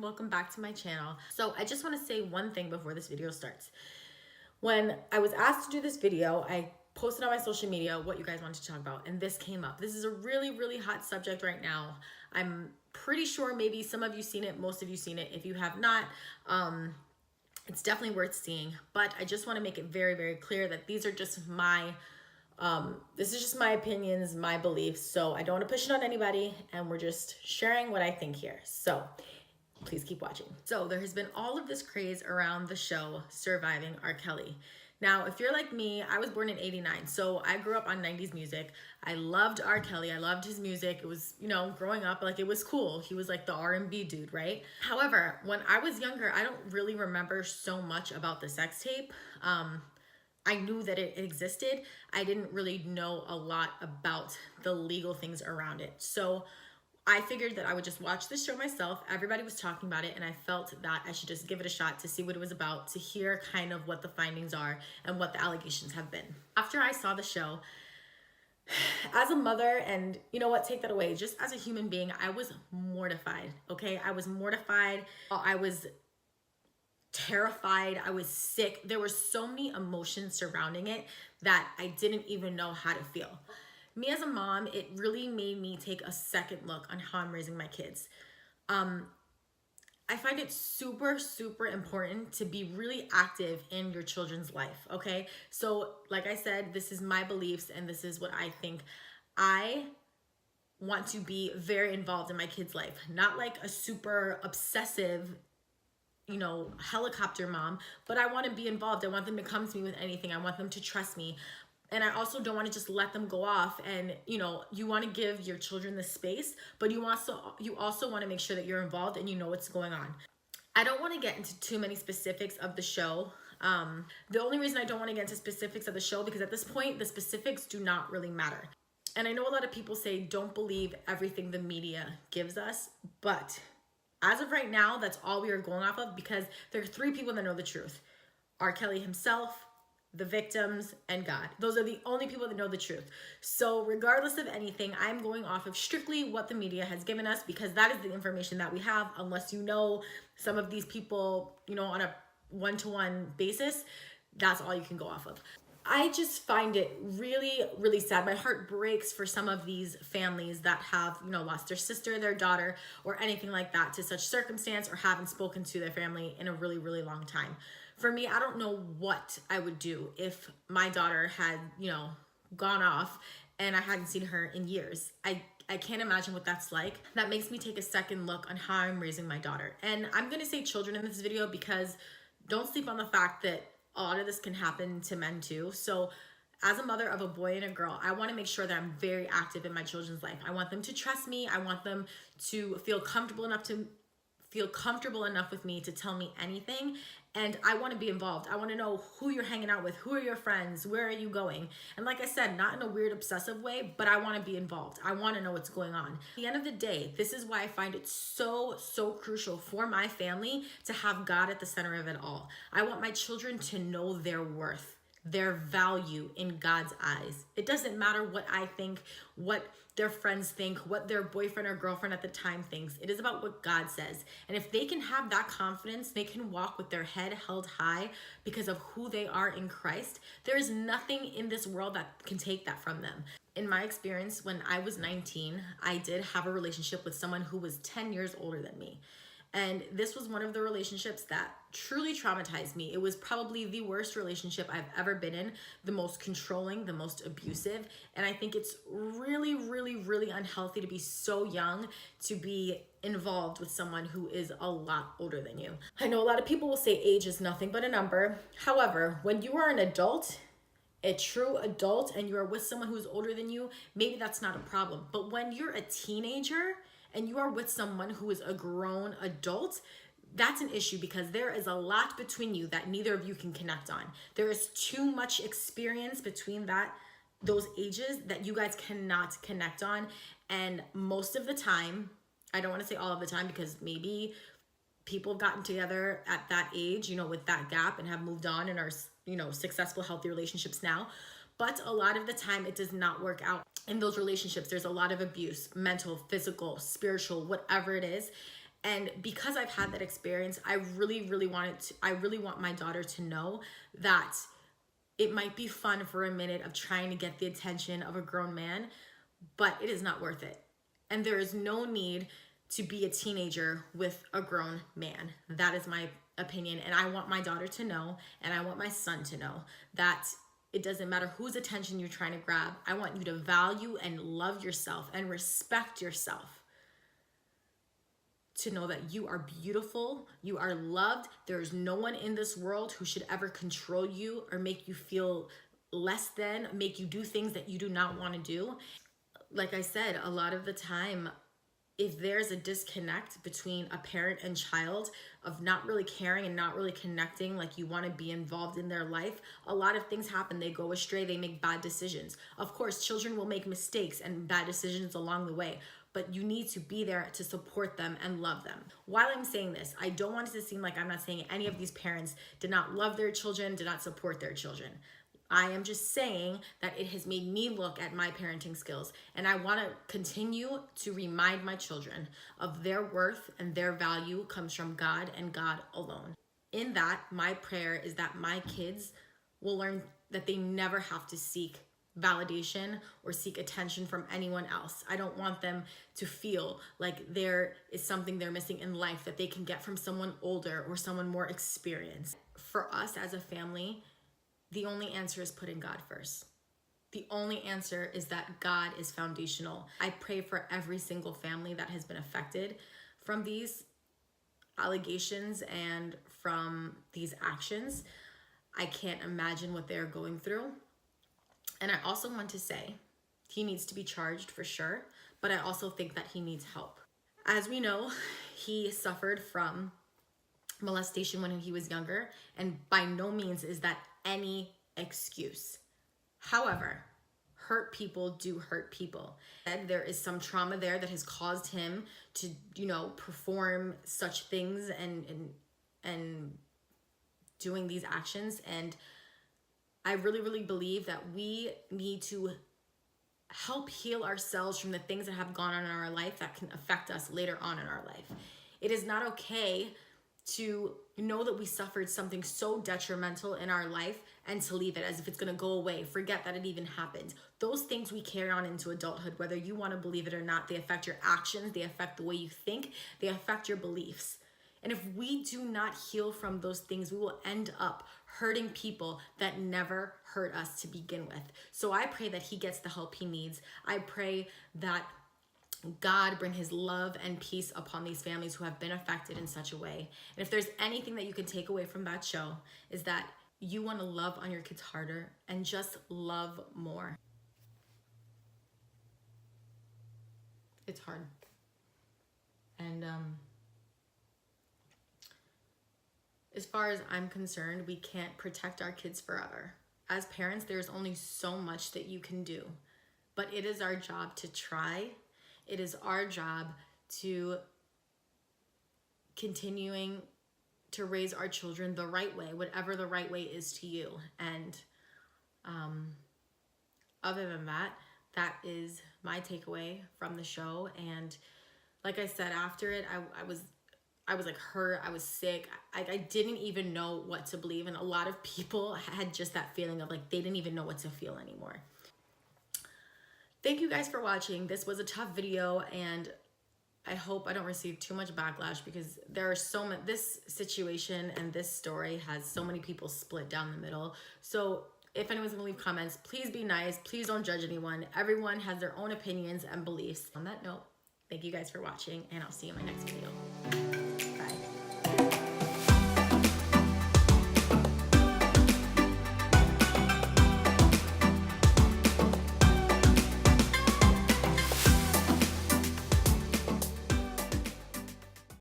welcome back to my channel. So I just want to say one thing before this video starts. When I was asked to do this video, I posted on my social media what you guys wanted to talk about, and this came up. This is a really hot subject right now. I'm pretty sure maybe some of you seen it, most of you seen it. If you have not, it's definitely worth seeing. But I just want to make it very clear that these are just my this is just my opinions, my beliefs. So I don't want to push it on anybody, and we're just sharing what I think here. So please keep watching. So there has been all of this craze around the show Surviving R.Kelly. Now, if you're like me, I was born in '89, so I grew up on 90s music. I loved R.Kelly. I loved his music. It was, you know, growing up, like, it was cool. He was like the R&B dude, right? However, when I was younger, I don't really remember so much about the sex tape. I knew that it existed. I didn't really know a lot about the legal things around it. So I figured that I would just watch this show myself. Everybody was talking about it, and I felt that I should just give it a shot to see what it was about, to hear kind of what the findings are and what the allegations have been. After I saw the show, as a mother, and you know what, take that away, just as a human being, I was mortified, okay? I was mortified. I was terrified. I was sick. There were so many emotions surrounding it that I didn't even know how to feel. Me as a mom, it really made me take a second look on how I'm raising my kids. I find it super important to be really active in your children's life, okay? So like I said, this is my beliefs and this is what I think. I want to be very involved in my kids' life, not like a super obsessive, you know, helicopter mom, but I want to be involved. I want them to come to me with anything. I want them to trust me. And I also don't want to just let them go off. And, you know, you want to give your children the space, but you also want to make sure that you're involved and you know what's going on. I don't want to get into too many specifics of the show. The only reason I don't want to get into specifics of the show, because at this point, the specifics do not really matter. And I know a lot of people say, don't believe everything the media gives us, but as of right now, that's all we are going off of, because there are three people that know the truth. R.Kelly himself, the victims, and God. Those are the only people that know the truth. So regardless of anything, I'm going off of strictly what the media has given us, because that is the information that we have, unless you know some of these people, you know, on a one-to-one basis. That's all you can go off of. I just find it really sad. My heart breaks for some of these families that have, you know, lost their sister, their daughter, or anything like that to such circumstance, or haven't spoken to their family in a really long time. For me, I don't know what I would do if my daughter had, you know, gone off and I hadn't seen her in years. I can't imagine what that's like. That makes me take a second look on how I'm raising my daughter. And I'm gonna say children in this video, because don't sleep on the fact that a lot of this can happen to men too. So as a mother of a boy and a girl, I want to make sure that I'm very active in my children's life. I want them to trust me. I want them to feel comfortable enough with me to tell me anything. And I want to be involved. I want to know who you're hanging out with, who are your friends, where are you going? And like I said, not in a weird obsessive way, but I want to be involved. I want to know what's going on. At the end of the day, this is why I find it so crucial for my family to have God at the center of it all. I want my children to know their worth, their value in God's eyes. It doesn't matter what I think, what their friends think, what their boyfriend or girlfriend at the time thinks. It is about what God says. And if they can have that confidence, they can walk with their head held high because of who they are in Christ. There is nothing in this world that can take that from them. In my experience, when I was 19, I did have a relationship with someone who was 10 years older than me. And this was one of the relationships that truly traumatized me. It was probably the worst relationship I've ever been in, the most controlling, the most abusive. And I think it's really unhealthy to be so young to be involved with someone who is a lot older than you. I know a lot of people will say age is nothing but a number. However, when you are an adult, a true adult, and you are with someone who's older than you, maybe that's not a problem. But when you're a teenager and you are with someone who is a grown adult, that's an issue, because there is a lot between you that neither of you can connect on. There is too much experience between those ages that you guys cannot connect on. And most of the time, I don't want to say all of the time, because maybe people have gotten together at that age, you know, with that gap, and have moved on and are, you know, successful, healthy relationships now. But a lot of the time it does not work out in those relationships. There's a lot of abuse, mental, physical, spiritual, whatever it is. And because I've had that experience, I really want my daughter to know that it might be fun for a minute of trying to get the attention of a grown man, but it is not worth it. And there is no need to be a teenager with a grown man. That is my opinion. And I want my daughter to know, and I want my son to know, that it doesn't matter whose attention you're trying to grab. I want you to value and love yourself and respect yourself. To know that you are beautiful, you are loved. There is no one in this world who should ever control you or make you feel less than, make you do things that you do not want to do. Like I said, a lot of the time, if there's a disconnect between a parent and child of not really caring and not really connecting, like you want to be involved in their life, a lot of things happen. They go astray, they make bad decisions. Of course, children will make mistakes and bad decisions along the way, but you need to be there to support them and love them. While I'm saying this, I don't want it to seem like I'm not saying any of these parents did not love their children, did not support their children. I am just saying that it has made me look at my parenting skills, and I want to continue to remind my children of their worth and their value comes from God and God alone. In that, my prayer is that my kids will learn that they never have to seek validation or seek attention from anyone else. I don't want them to feel like there is something they're missing in life that they can get from someone older or someone more experienced. For us as a family, the only answer is putting God first. The only answer is that God is foundational. I pray for every single family that has been affected from these allegations and from these actions. I can't imagine what they're going through. And I also want to say he needs to be charged for sure, but I also think that he needs help. As we know, he suffered from molestation when he was younger, and by no means is that any excuse. However, hurt people do hurt people. And there is some trauma there that has caused him to, perform such things and doing these actions. And I really believe that we need to help heal ourselves from the things that have gone on in our life that can affect us later on in our life. It is not okay to know that we suffered something so detrimental in our life and to leave it as if it's going to go away, forget that it even happened. Those things we carry on into adulthood, whether you want to believe it or not, they affect your actions, they affect the way you think, they affect your beliefs. And if we do not heal from those things, we will end up hurting people that never hurt us to begin with. So I pray that he gets the help he needs. I pray that God bring his love and peace upon these families who have been affected in such a way. And if there's anything that you can take away from that show, is that you want to love on your kids harder and just love more. It's hard. And as far as I'm concerned, we can't protect our kids forever. As parents, there's only so much that you can do, but it is our job to try. It is our job to continuing to raise our children the right way, whatever the right way is to you. And other than that, that is my takeaway from the show. And like I said, after it, I was like hurt, I was sick. I didn't even know what to believe. And a lot of people had just that feeling of like, they didn't even know what to feel anymore. Thank you guys for watching. This was a tough video, and I hope I don't receive too much backlash because there are so many, this situation and this story has so many people split down the middle. So if anyone's gonna leave comments, please be nice. Please don't judge anyone. Everyone has their own opinions and beliefs. On that note, thank you guys for watching, and I'll see you in my next video.